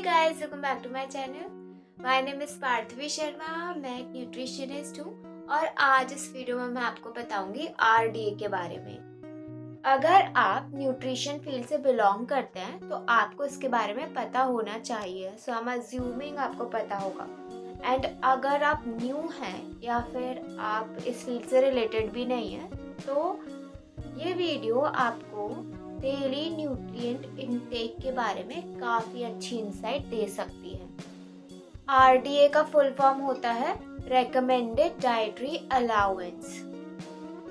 Guys, welcome back to my channel. My name is Parthvi Sharma. मैं एक nutritionist हूँ और आज इस वीडियो में मैं आपको बताऊंगी आरडीए के बारे में। अगर आप न्यूट्रिशन फील्ड से बिलोंग करते हैं तो आपको इसके बारे में पता होना चाहिए। सो आई एम अज्यूमिंग आपको पता होगा। एंड अगर आप न्यू हैं या फिर आप इस फील्ड से रिलेटेड भी नहीं हैं तो ये वीडियो आपको डेली न्यूट्रिएंट इनटेक के बारे में काफ़ी अच्छी इंसाइट दे सकती है। आरडीए का फुल फॉर्म होता है रेकमेंडेड डाइटरी अलाउंस।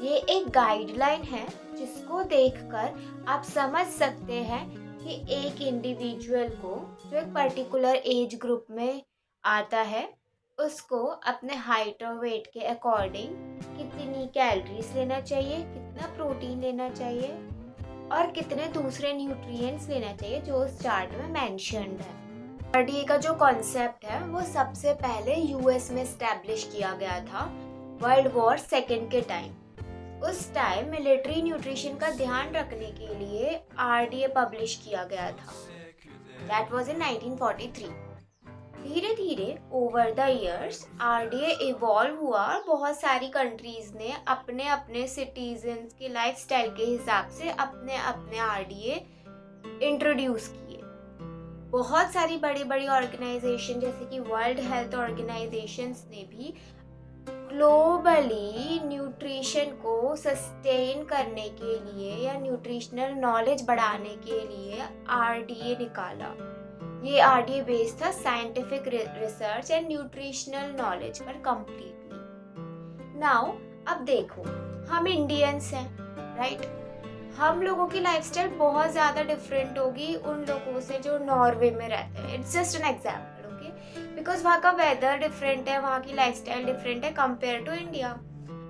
ये एक गाइडलाइन है जिसको देखकर आप समझ सकते हैं कि एक इंडिविजुअल को जो एक पर्टिकुलर एज ग्रुप में आता है उसको अपने हाइट और वेट के अकॉर्डिंग कितनी कैलोरीज लेना चाहिए, कितना प्रोटीन लेना चाहिए और कितने दूसरे न्यूट्रिएंट्स लेना चाहिए जो उस चार्ट में मेंशन्ड है। आरडीए का जो कॉन्सेप्ट है वो सबसे पहले यूएस में एस्टैब्लिश किया गया था वर्ल्ड वॉर सेकेंड के टाइम। उस टाइम मिलिट्री न्यूट्रिशन का ध्यान रखने के लिए आरडीए पब्लिश किया गया था। That was in 1943। धीरे धीरे over the years RDA evolve हुआ और बहुत सारी कंट्रीज ने अपने अपने सिटीजन्स के लाइफस्टाइल के हिसाब से अपने अपने आरडीए इंट्रोड्यूस किए। बहुत सारी बड़ी बड़ी ऑर्गेनाइजेशन जैसे कि वर्ल्ड हेल्थ ऑर्गेनाइजेशंस ने भी ग्लोबली न्यूट्रिशन को सस्टेन करने के लिए या न्यूट्रिशनल नॉलेज बढ़ाने के लिए आरडीए निकाला। ये आरडीए बेस्ड था scientific research and nutritional knowledge पर कंप्लीटली। नाउ अब देखो, हम इंडियंस हैं, राइट? हम लोगों की लाइफस्टाइल बहुत ज़्यादा डिफरेंट होगी उन लोगों से जो नॉर्वे में रहते हैं। It's just an example, okay? Because वहाँ का वेदर डिफरेंट है, वहाँ की लाइफस्टाइल डिफरेंट है कंपेयर टू इंडिया।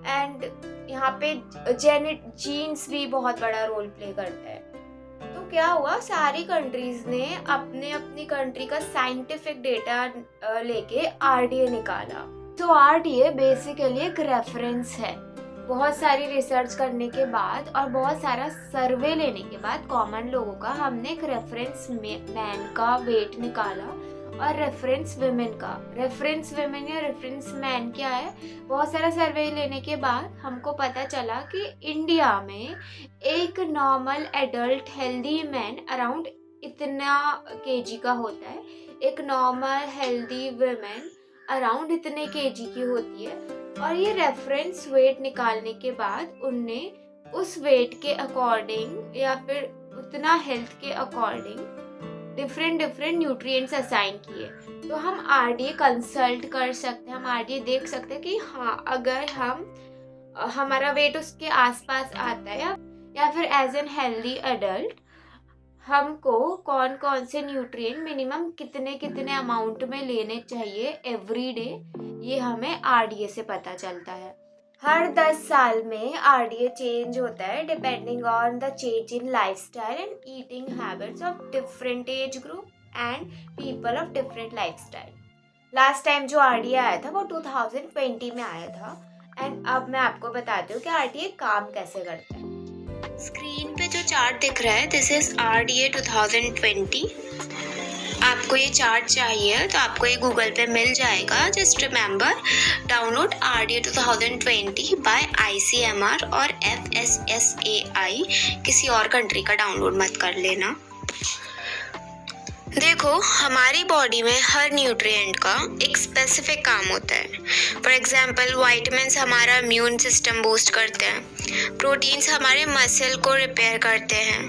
एंड यहाँ पे जीन्स भी बहुत बड़ा रोल प्ले करता है। तो क्या हुआ, सारी कंट्रीज ने अपने अपनी कंट्री का साइंटिफिक डेटा लेके आरडीए निकाला। तो आरडीए बेसिकली एक रेफरेंस है। बहुत सारी रिसर्च करने के बाद और बहुत सारा सर्वे लेने के बाद कॉमन लोगों का हमने एक रेफरेंस मैन का वेट निकाला और रेफरेंस विमेन का। रेफरेंस विमेन या रेफरेंस मैन क्या है? बहुत सारा सर्वे लेने के बाद हमको पता चला कि इंडिया में एक normal adult healthy man around इतना केजी का होता है, एक नॉर्मल हेल्दी विमेन अराउंड इतने केजी की होती है। और ये रेफरेंस वेट निकालने के बाद उनने उस वेट के अकॉर्डिंग या फिर उतना हेल्थ के अकॉर्डिंग डिफरेंट न्यूट्रिएंट्स असाइन किए। तो हम आरडीए कंसल्ट कर सकते हैं, हम आरडीए देख सकते हैं कि हाँ, अगर हमारा वेट उसके आसपास आता है या फिर एज एन हेल्दी एडल्ट हमको कौन कौन से न्यूट्रिएंट मिनिमम कितने अमाउंट में लेने चाहिए एवरी डे, ये हमें आरडीए से पता चलता है। हर 10 साल में आरडीए चेंज होता है depending on the change in lifestyle and eating habits of different age group and people of different lifestyle. Last time जो आरडीए आया था वो 2020 में आया था। एंड अब मैं आपको बताती हूँ कि आरडीए काम कैसे करता है। स्क्रीन पे जो चार्ट दिख रहा है, दिस इज आरडीए 2020। आपको ये चार्ट चाहिए तो आपको ये गूगल पे मिल जाएगा। Just remember, download RDA 2020 by ICMR और एफएसएसएआई। किसी और कंट्री का डाउनलोड मत कर लेना। देखो, हमारी बॉडी में हर न्यूट्रिएंट का एक स्पेसिफिक काम होता है। फॉर एग्जांपल, विटामिन्स हमारा इम्यून सिस्टम बूस्ट करते हैं, प्रोटीन्स हमारे मसल को रिपेयर करते हैं।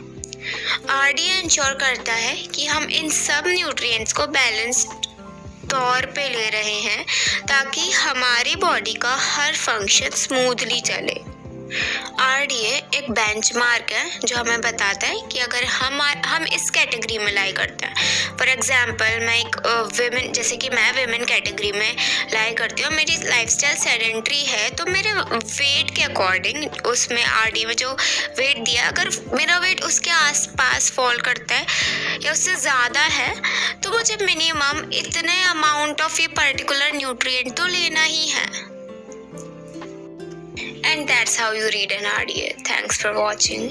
आरडीए इंश्योर करता है कि हम इन सब न्यूट्रिएंट्स को बैलेंस्ड तौर पे ले रहे हैं ताकि हमारी बॉडी का हर फंक्शन स्मूथली चले। आरडीए एक बेंचमार्क है जो हमें बताता है कि अगर हम इस कैटेगरी में लाई करते हैं। फॉर एग्जांपल, मैं एक विमेन, जैसे कि मैं विमेन कैटेगरी में लाई करती हूँ, मेरी लाइफस्टाइल सेडेंट्री है, तो मेरे वेट के अकॉर्डिंग उसमें आरडीए में जो वेट दिया, अगर मेरा वेट उसके आसपास फॉल करता है या उससे ज़्यादा है तो मुझे मिनिमम इतने अमाउंट ऑफ ये पर्टिकुलर न्यूट्रिएंट तो लेना ही है। And that's how you read an RDA. Thanks for watching.